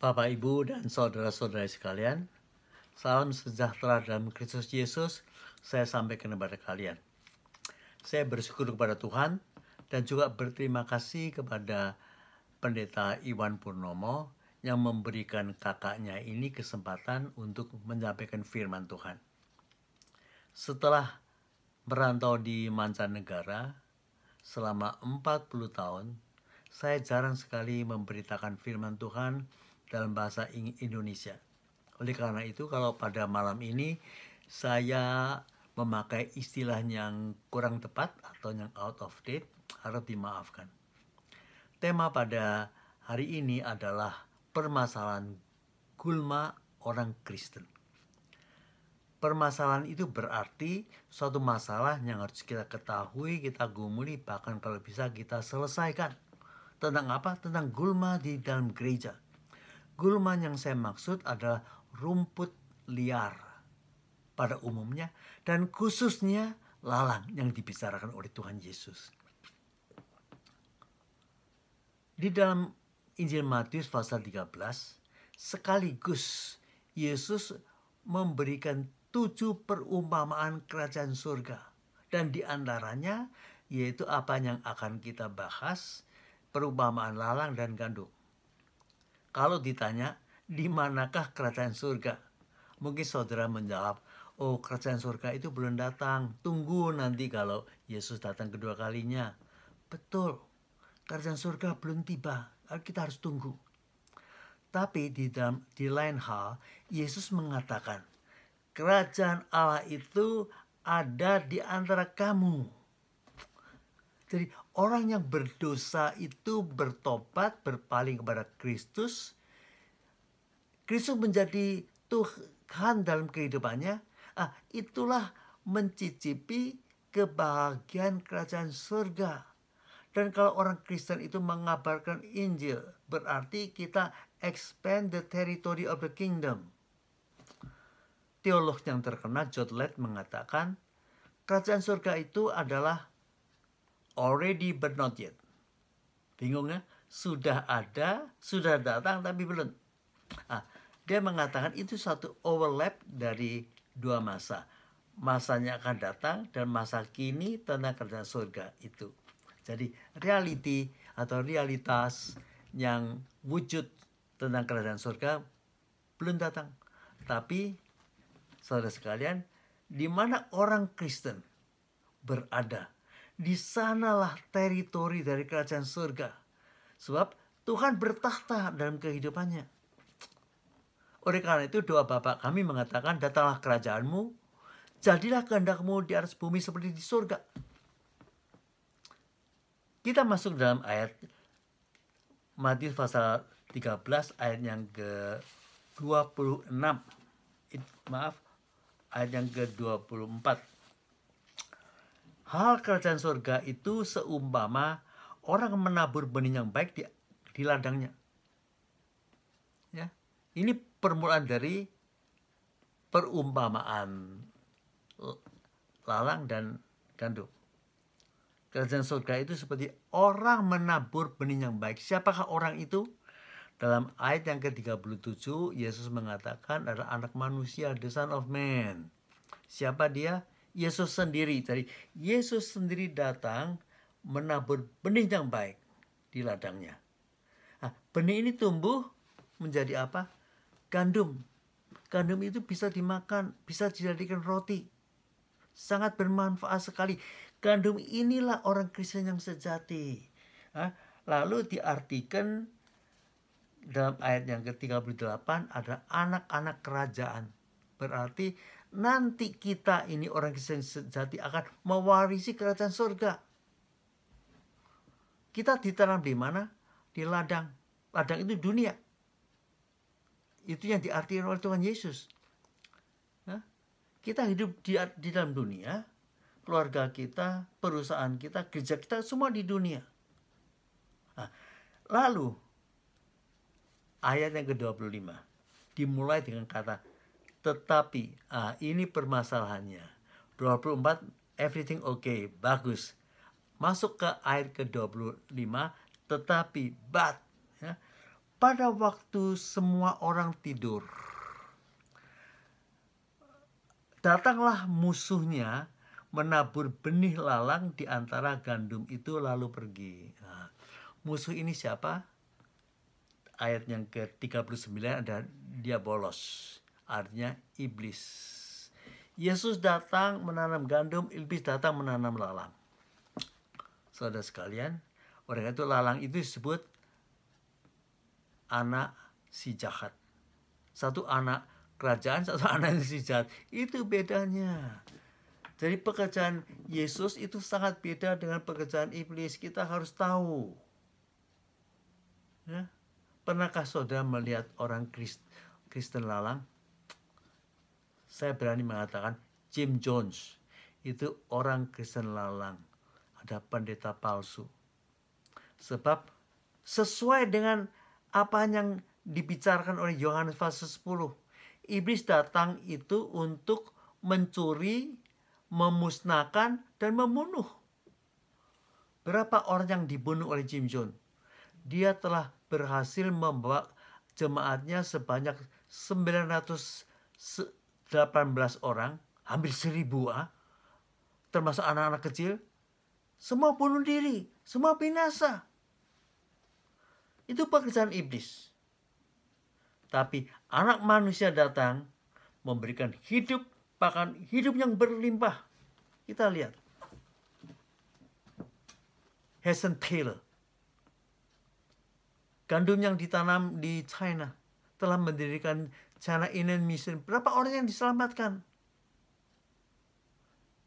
Bapak, Ibu, dan saudara-saudara sekalian, salam sejahtera dalam Kristus Yesus saya sampaikan kepada kalian. Saya bersyukur kepada Tuhan dan juga berterima kasih kepada Pendeta Iwan Purnomo yang memberikan kakaknya ini kesempatan untuk menyampaikan firman Tuhan. Setelah merantau di mancanegara selama 40 tahun, saya jarang sekali memberitakan firman Tuhan dalam bahasa Indonesia. Oleh karena itu, kalau pada malam ini saya memakai istilah yang kurang tepat atau yang out of date, harap dimaafkan. Tema pada hari ini adalah permasalahan gulma orang Kristen. Permasalahan itu berarti suatu masalah yang harus kita ketahui, kita gumuli, bahkan kalau bisa kita selesaikan. Tentang apa? Tentang gulma di dalam gereja. Gulma yang saya maksud adalah rumput liar pada umumnya dan khususnya lalang yang dibicarakan oleh Tuhan Yesus. Di dalam Injil Matius pasal 13, sekaligus Yesus memberikan 7 perumpamaan kerajaan surga. Dan di antaranya yaitu apa yang akan kita bahas, perumpamaan lalang dan gandum. Kalau ditanya, di manakah kerajaan surga? Mungkin saudara menjawab, oh kerajaan surga itu belum datang. Tunggu nanti kalau Yesus datang kedua kalinya. Betul, kerajaan surga belum tiba. Kita harus tunggu. Tapi di lain hal, Yesus mengatakan, kerajaan Allah itu ada di antara kamu. Jadi orang yang berdosa itu bertobat, berpaling kepada Kristus. Kristus menjadi Tuhan dalam kehidupannya. Itulah mencicipi kebahagiaan kerajaan surga. Dan kalau orang Kristen itu mengabarkan Injil, berarti kita expand the territory of the kingdom. Teolog yang terkenal John Lett mengatakan, kerajaan surga itu adalah already but not yet. Bingung ya? Sudah ada, sudah datang tapi belum. Dia mengatakan itu satu overlap dari dua masa. Masanya akan datang dan masa kini tentang kerajaan surga itu. Jadi reality atau realitas yang wujud tentang kerajaan surga belum datang. Tapi saudara sekalian, di mana orang Kristen berada, di sanalah teritori dari kerajaan surga. Sebab Tuhan bertahta dalam kehidupannya. Oleh karena itu doa Bapa kami mengatakan, datanglah kerajaanmu, jadilah kehendakmu di atas bumi seperti di surga. Kita masuk dalam ayat Matius pasal 13 ayat yang ke-26. Ayat yang ke-24. Hal kerajaan surga itu seumpama orang menabur benih yang baik di ladangnya. Ya, ini permulaan dari perumpamaan lalang dan gandum. Kerajaan surga itu seperti orang menabur benih yang baik. Siapakah orang itu? Dalam ayat yang ke-37, Yesus mengatakan adalah anak manusia, the son of man. Siapa dia? Yesus sendiri. Jadi Yesus sendiri datang menabur benih yang baik di ladangnya. Benih ini tumbuh menjadi apa? Gandum. Gandum itu bisa dimakan, bisa dijadikan roti. Sangat bermanfaat sekali. Gandum inilah orang Kristen yang sejati. Lalu diartikan dalam ayat yang ke-38 ada anak-anak kerajaan. Berarti nanti kita ini orang Kristen sejati akan mewarisi kerajaan surga. Kita ditanam di mana? Di ladang. Ladang itu dunia. Itu yang diartikan oleh Tuhan Yesus. Kita hidup di dalam dunia. Keluarga kita, perusahaan kita, gereja kita, semua di dunia. Lalu ayat yang ke-25 dimulai dengan kata tetapi. Ini permasalahannya. 24 everything okay, bagus. Masuk ke ayat ke-25 tetapi but, pada waktu semua orang tidur, datanglah musuhnya menabur benih lalang di antara gandum itu lalu pergi. Nah, musuh ini siapa? Ayat yang ke-39 ada diabolos, artinya iblis. Yesus datang menanam gandum, iblis datang menanam lalang. Saudara sekalian, oleh itu lalang itu disebut anak si jahat. Satu anak kerajaan, satu anak si jahat. Itu bedanya. Jadi pekerjaan Yesus itu sangat beda dengan pekerjaan iblis. Kita harus tahu. Ya. Pernahkah saudara melihat orang Kristen lalang? Saya berani mengatakan Jim Jones itu orang Kristen lalang. Ada pendeta palsu. Sebab sesuai dengan apa yang dibicarakan oleh Yohanes pasal 10. Iblis datang itu untuk mencuri, memusnahkan, dan membunuh. Berapa orang yang dibunuh oleh Jim Jones? Dia telah berhasil membawa jemaatnya sebanyak 918 orang, hampir 1000 termasuk anak-anak kecil. Semua bunuh diri, semua binasa. Itu pekerjaan iblis. Tapi anak manusia datang memberikan hidup, bahkan hidup yang berlimpah. Kita lihat. Hudson Taylor. Gandum yang ditanam di China telah mendirikan China Inland Mission. Berapa orang yang diselamatkan?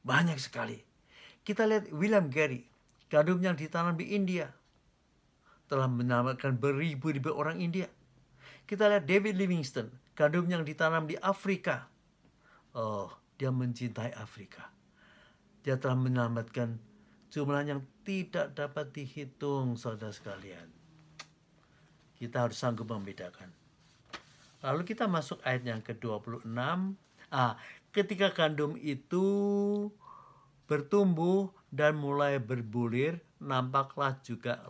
Banyak sekali. Kita lihat William Carey. Gandum yang ditanam di India telah menyelamatkan beribu-ribu orang India. Kita lihat David Livingstone. Gandum yang ditanam di Afrika. Oh, dia mencintai Afrika. Dia telah menyelamatkan jumlah yang tidak dapat dihitung, saudara sekalian. Kita harus sanggup membedakan. Lalu kita masuk ayat yang ke-26. Ketika gandum itu bertumbuh dan mulai berbulir, nampaklah juga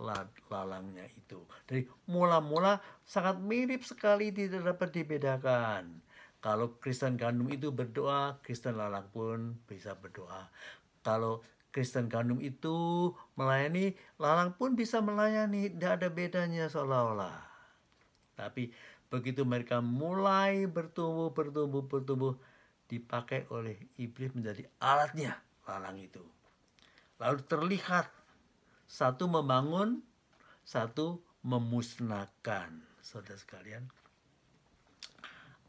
lalangnya itu. Dari mula-mula sangat mirip sekali, tidak dapat dibedakan. Kalau Kristen gandum itu berdoa, Kristen lalang pun bisa berdoa. Kalau Kristen gandum itu melayani, lalang pun bisa melayani. Tidak ada bedanya seolah-olah. Tapi begitu mereka mulai bertumbuh, dipakai oleh iblis menjadi alatnya, lalang itu. Lalu terlihat satu membangun, satu memusnahkan. Saudara sekalian,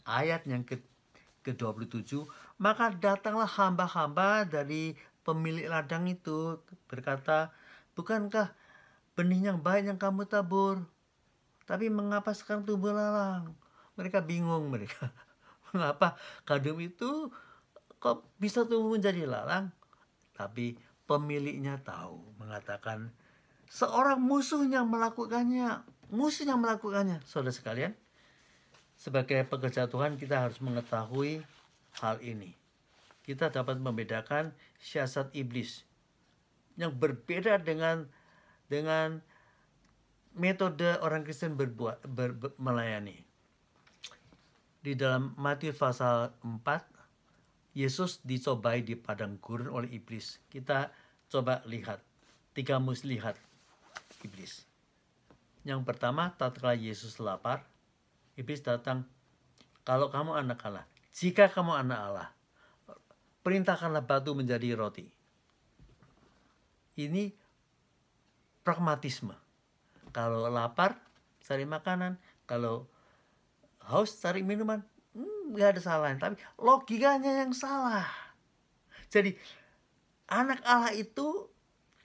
ayat yang ke-27, maka datanglah hamba-hamba dari pemilik ladang itu berkata, bukankah benih yang baik yang kamu tabur? Tapi mengapa sekarang tumbuh lalang? Mereka bingung mereka. Mengapa gandum itu kok bisa tumbuh menjadi lalang? Tapi pemiliknya tahu, mengatakan seorang musuh yang melakukannya. Saudara sekalian, sebagai pekerja Tuhan kita harus mengetahui hal ini. Kita dapat membedakan siasat iblis yang berbeda dengan metode orang Kristen melayani. Di dalam Matius pasal 4, Yesus dicobai di padang gurun oleh iblis. Kita coba lihat 3 muslihat iblis. Yang pertama, tatkala Yesus lapar, iblis datang, kalau kamu anak Allah, jika kamu anak Allah, perintahkanlah batu menjadi roti. Ini pragmatisme. Kalau lapar, cari makanan. Kalau haus, cari minuman. Nggak ada salahnya. Tapi logikanya yang salah. Jadi, anak Allah itu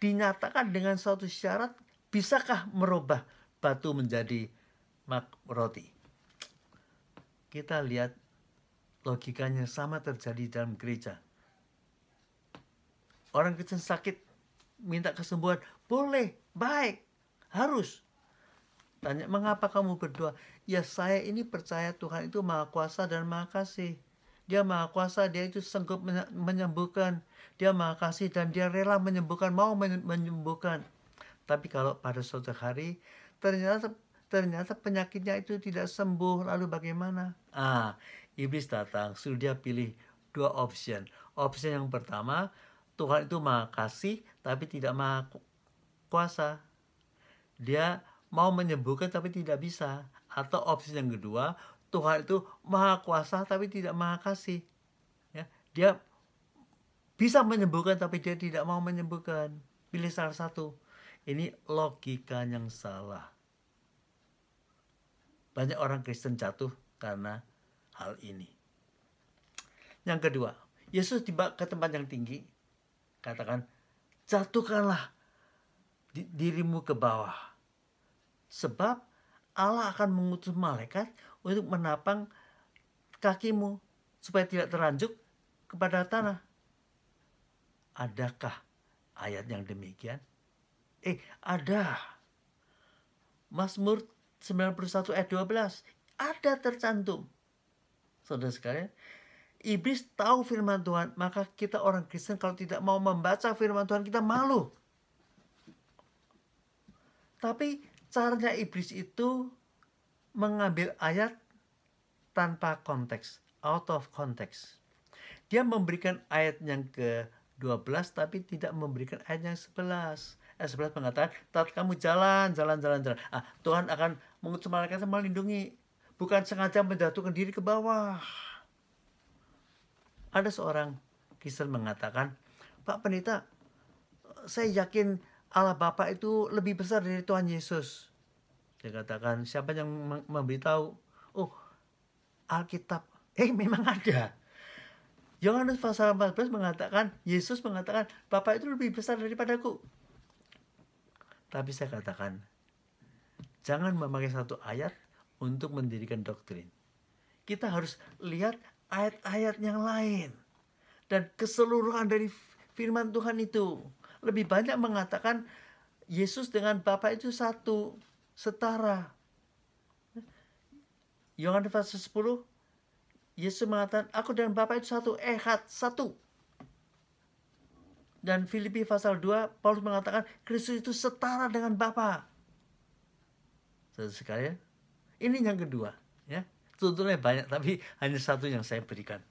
dinyatakan dengan suatu syarat, bisakah merubah batu menjadi roti? Kita lihat logikanya sama terjadi dalam gereja. Orang Kristen sakit, minta kesembuhan, boleh, baik, harus. Tanya, mengapa kamu berdoa? Ya saya ini percaya Tuhan itu Maha Kuasa dan Maha Kasih. Dia Maha Kuasa, dia itu sanggup menyembuhkan. Dia Maha Kasih dan dia rela menyembuhkan, mau menyembuhkan. Tapi kalau pada suatu hari ternyata ternyata penyakitnya itu tidak sembuh, lalu bagaimana? Iblis datang, suruh dia pilih dua option. Option yang pertama, Tuhan itu maha kasih tapi tidak maha kuasa. Dia mau menyembuhkan tapi tidak bisa. Atau opsi yang kedua, Tuhan itu maha kuasa tapi tidak maha kasih. Ya, dia bisa menyembuhkan tapi dia tidak mau menyembuhkan. Pilih salah satu. Ini logika yang salah. Banyak orang Kristen jatuh karena hal ini. Yang kedua, Yesus tiba ke tempat yang tinggi, katakan, jatuhkanlah dirimu ke bawah. Sebab Allah akan mengutus malaikat untuk menapang kakimu supaya tidak teranjuk kepada tanah. Adakah ayat yang demikian? Ada. Mazmur 91 ayat 12 ada tercantum. Saudara sekalian, iblis tahu firman Tuhan, maka kita orang Kristen kalau tidak mau membaca firman Tuhan, kita malu. Tapi caranya iblis itu mengambil ayat tanpa konteks, out of context. Dia memberikan ayat yang ke-12 tapi tidak memberikan ayat yang 11. Ayat 11 mengatakan, saat kamu jalan. Tuhan akan mengutus malaikat melindungi. Bukan sengaja menjatuhkan diri ke bawah. Ada seorang Kristen mengatakan, Pak Pendeta, saya yakin Allah Bapa itu lebih besar dari Tuhan Yesus. Dia katakan, siapa yang memberitahu? Oh, Alkitab. Memang ada. Yohanes pasal 14 mengatakan, Yesus mengatakan, Bapa itu lebih besar daripadaku. Tapi saya katakan, jangan memakai satu ayat untuk mendirikan doktrin. Kita harus lihat ayat-ayat yang lain. Dan keseluruhan dari firman Tuhan itu. Lebih banyak mengatakan, Yesus dengan Bapa itu satu, setara. Yohanes pasal 10, Yesus mengatakan, aku dan Bapa itu satu, ehad, satu. Dan Filipi pasal 2, Paulus mengatakan, Kristus itu setara dengan Bapa. Saudara sekalian, ini yang kedua. Ya. Contohnya banyak, tapi hanya satu yang saya berikan.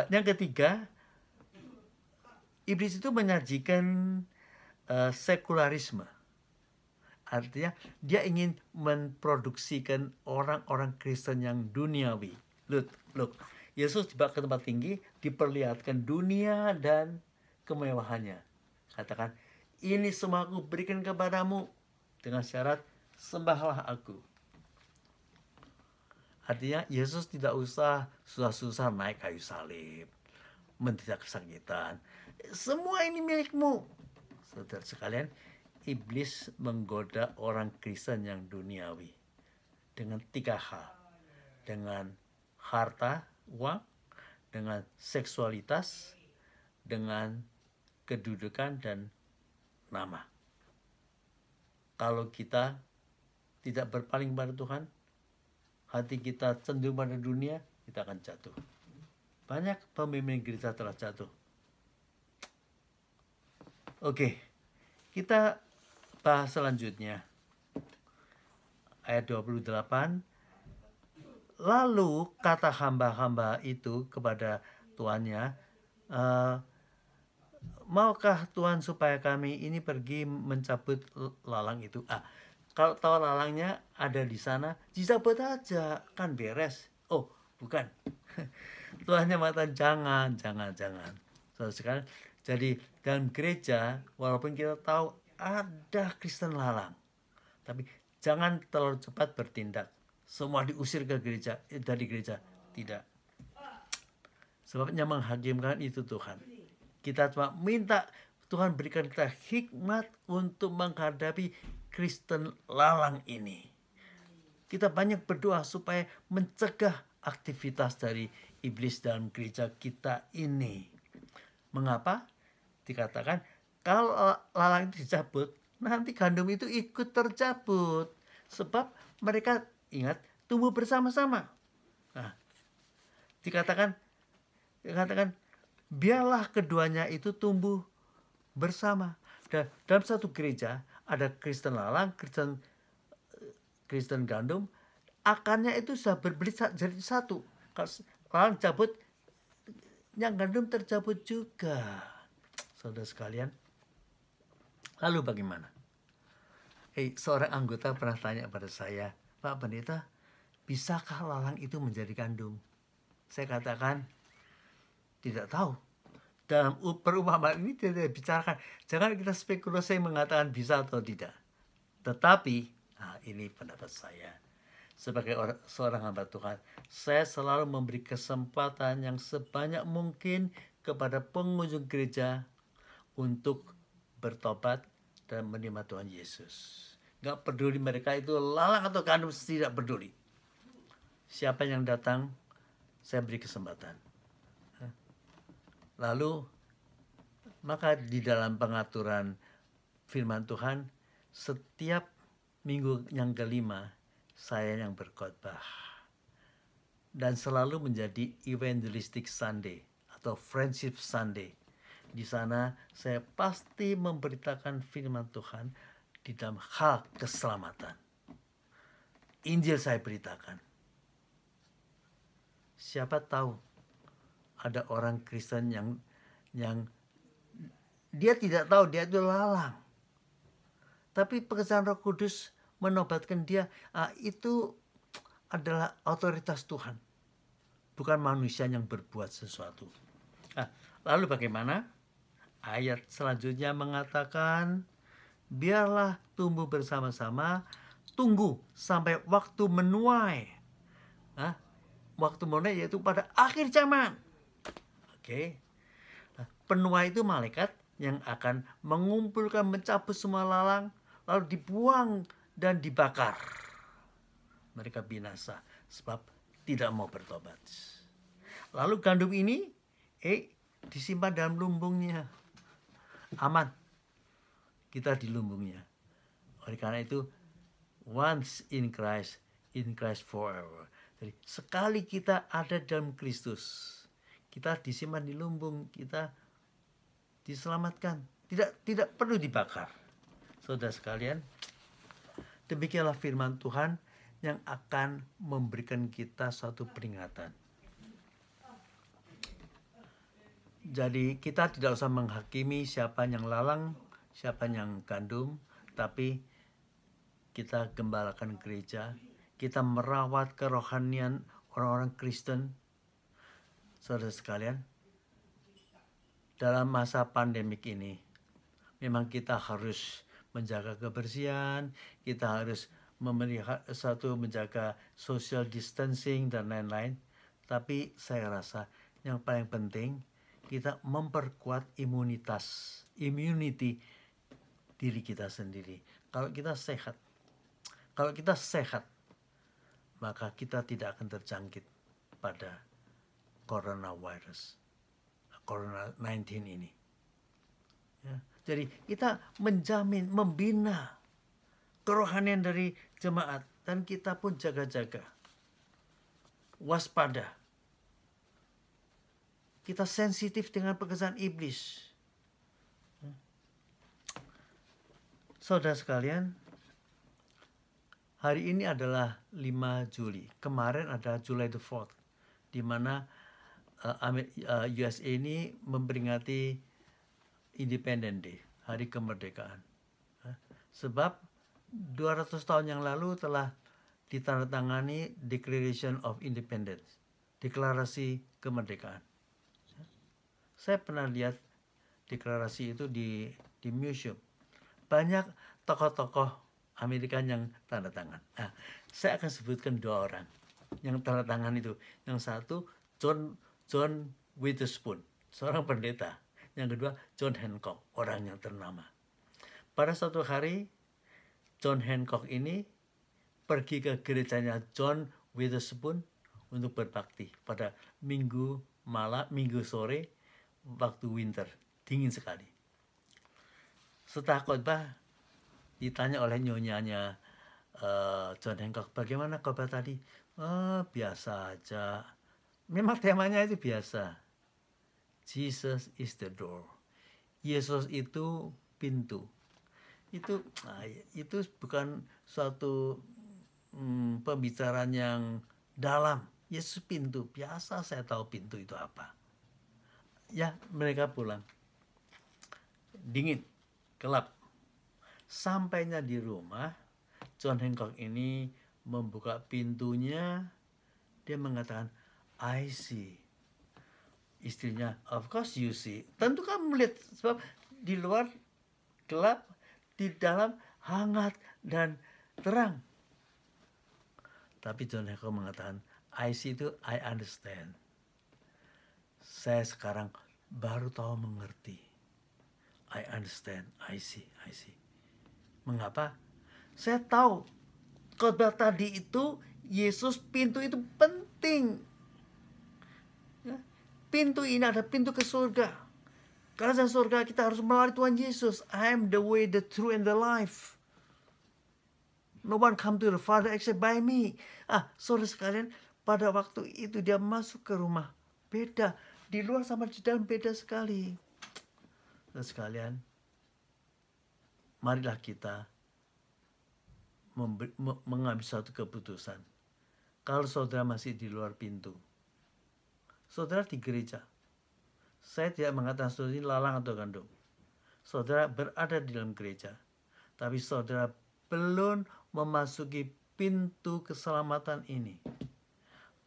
Yang ketiga, iblis itu menyajikan sekularisme. Artinya, dia ingin memproduksikan orang-orang Kristen yang duniawi. Look, Yesus dibawa ke tempat tinggi, diperlihatkan dunia dan kemewahannya. Katakan, ini semua aku berikan kepadamu dengan syarat sembahlah aku. Artinya Yesus tidak usah susah-susah naik kayu salib, menderita kesakitan. Semua ini milikmu. Saudara sekalian, iblis menggoda orang Kristen yang duniawi dengan 3 hal. Dengan harta, uang, dengan seksualitas, dengan kedudukan dan nama. Kalau kita tidak berpaling pada Tuhan, hati kita cenderung pada dunia, kita akan jatuh. Banyak pemimpin gereja telah jatuh. Oke, kita bahas selanjutnya. Ayat 28. Lalu kata hamba-hamba itu kepada tuannya, maukah Tuhan supaya kami ini pergi mencabut lalang itu? Kalau tahu lalangnya ada di sana, dicabut aja, kan beres. Oh, bukan. Tuhannya mengatakan jangan. Sekarang, jadi dalam gereja, walaupun kita tahu ada Kristen lalang, tapi jangan terlalu cepat bertindak. Semua diusir ke gereja, dari gereja. Tidak. Sebabnya menghakimkan itu Tuhan. Kita cuma minta Tuhan berikan kita hikmat untuk menghadapi Kristen lalang ini. Kita banyak berdoa supaya mencegah aktivitas dari iblis dalam gereja kita ini. Mengapa? Dikatakan kalau lalang itu dicabut, nanti gandum itu ikut tercabut. Sebab mereka, ingat, tumbuh bersama-sama. Nah, dikatakan biarlah keduanya itu tumbuh bersama. Dan dalam satu gereja ada Kristen lalang, Kristen Kristen gandum, akarnya itu sudah berbelit jadi satu. Kalau cabut, yang gandum tercabut juga. Saudara sekalian, lalu bagaimana? Seorang anggota pernah tanya pada saya, Pak Pendeta, bisakah lalang itu menjadi gandum? Saya katakan, tidak tahu. Dalam perumpamaan ini tidak dibicarakan. Jangan kita spekulasi mengatakan bisa atau tidak. Tetapi, ini pendapat saya. Sebagai seorang hamba Tuhan, saya selalu memberi kesempatan yang sebanyak mungkin kepada pengunjung gereja untuk bertobat dan menerima Tuhan Yesus. Gak peduli mereka itu lalang atau gandum, tidak peduli. Siapa yang datang, saya beri kesempatan. Lalu, maka di dalam pengaturan firman Tuhan, setiap minggu yang kelima, saya yang berkhotbah. Dan selalu menjadi evangelistic Sunday atau friendship Sunday. Di sana saya pasti memberitakan firman Tuhan di dalam hal keselamatan. Injil saya beritakan. Siapa tahu ada orang Kristen yang dia tidak tahu dia itu lalang. Tapi pekerjaan Roh Kudus menobatkan dia, itu adalah otoritas Tuhan. Bukan manusia yang berbuat sesuatu. Lalu bagaimana? Ayat selanjutnya mengatakan, biarlah tumbuh bersama-sama, tunggu sampai waktu menuai. Waktu menuai yaitu pada akhir zaman. Oke. Penuai itu malaikat yang akan mengumpulkan, mencabut semua lalang, lalu dibuang dan dibakar. Mereka binasa sebab tidak mau bertobat. Lalu gandum ini disimpan dalam lumbungnya. Aman. Kita di lumbungnya. Oleh karena itu, once in Christ forever. Jadi sekali kita ada dalam Kristus, kita disimpan di lumbung, kita diselamatkan. Tidak perlu dibakar. Saudara sekalian, demikianlah firman Tuhan yang akan memberikan kita suatu peringatan. Jadi kita tidak usah menghakimi siapa yang lalang, siapa yang gandum, tapi kita gembalakan gereja, kita merawat kerohanian orang-orang Kristen. Saudara sekalian, dalam masa pandemik ini, memang kita harus menjaga kebersihan, kita harus menjaga social distancing dan lain-lain. Tapi saya rasa yang paling penting kita memperkuat immunity diri kita sendiri. Kalau kita sehat, maka kita tidak akan terjangkit pada COVID-19 ini. Ya, jadi kita menjamin, membina kerohanian dari jemaat, dan kita pun jaga-jaga, waspada. Kita sensitif dengan pekerjaan iblis. Saudara sekalian, hari ini adalah 5 Juli. Kemarin adalah July the 4th, di mana USA ini memperingati Independence Day, hari kemerdekaan. Sebab 200 tahun yang lalu telah ditandatangani Declaration of Independence, deklarasi kemerdekaan. Saya pernah lihat deklarasi itu di museum. Banyak tokoh-tokoh Amerika yang tanda tangan. Saya akan sebutkan 2 orang yang tanda tangan itu. Yang satu John Witherspoon, seorang pendeta. Yang kedua John Hancock, orang yang ternama. Pada suatu hari John Hancock ini pergi ke gerejanya John Witherspoon untuk berbakti pada minggu sore waktu winter, dingin sekali. Setelah khotbah ditanya oleh nyonyanya John Hancock, bagaimana khotbah tadi? Biasa aja. Memang temanya itu biasa. Jesus is the door. Yesus itu pintu. Itu bukan suatu pembicaraan yang dalam. Yesus pintu, biasa saya tahu pintu itu apa. Ya, mereka pulang. Dingin, gelap. Sampainya di rumah, John Hancock ini membuka pintunya. Dia mengatakan, I see. Istrinya, of course you see. Tentu kamu melihat, sebab di luar gelap, di dalam hangat dan terang. Tapi John Hancock mengatakan, I see itu I understand. Saya sekarang baru tahu mengerti. I understand, I see. Mengapa? Saya tahu khotbah tadi itu Yesus pintu itu penting. Ya, pintu ini ada pintu ke surga. Kerajaan surga kita harus melalui Tuhan Yesus. I am the way, the truth, and the life. No one come to the Father except by me. Saudara sekalian, pada waktu itu dia masuk ke rumah. Beda. Di luar sama di dalam beda sekali. Saudara sekalian, marilah kita mengambil suatu keputusan. Kalau saudara masih di luar pintu, saudara di gereja, saya tidak mengatakan saudara ini lalang atau gandum. Saudara berada di dalam gereja, tapi saudara belum memasuki pintu keselamatan ini.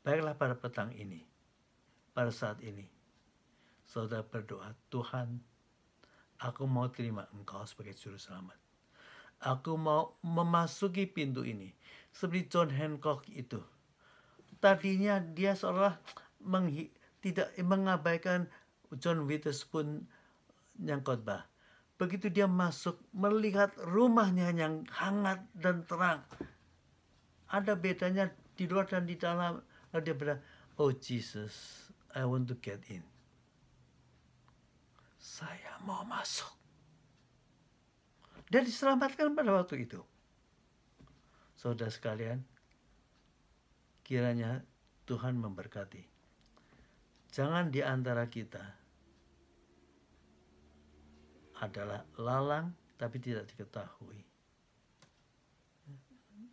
Baiklah pada petang ini, pada saat ini, saudara berdoa, Tuhan, aku mau terima Engkau sebagai juru selamat. Aku mau memasuki pintu ini. Seperti John Hancock itu. Tadinya dia seolah tidak mengabaikan John Witherspoon yang khotbah. Begitu dia masuk, melihat rumahnya yang hangat dan terang. Ada bedanya di luar dan di dalam. Lalu dia berkata, oh Jesus, I want to get in. Saya mau masuk. Dan diselamatkan pada waktu itu. Saudara sekalian, kiranya Tuhan memberkati. Jangan di antara kita adalah lalang tapi tidak diketahui.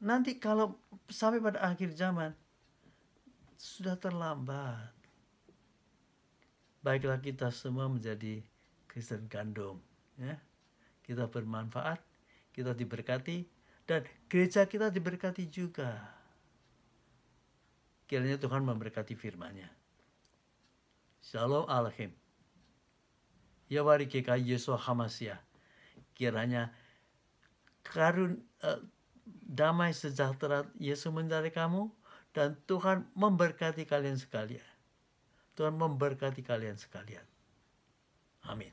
Nanti kalau sampai pada akhir zaman, sudah terlambat. Baiklah kita semua menjadi Kristen gandum. Ya. Kita bermanfaat, kita diberkati, dan gereja kita diberkati juga. Kiranya Tuhan memberkati firman-Nya. Shalom Aleichem. Yawarikeka Yeshua HaMashiach. Kiranya damai sejahtera Yesus menyertai kamu, dan Tuhan memberkati kalian sekalian. Tuhan memberkati kalian sekalian. Amin.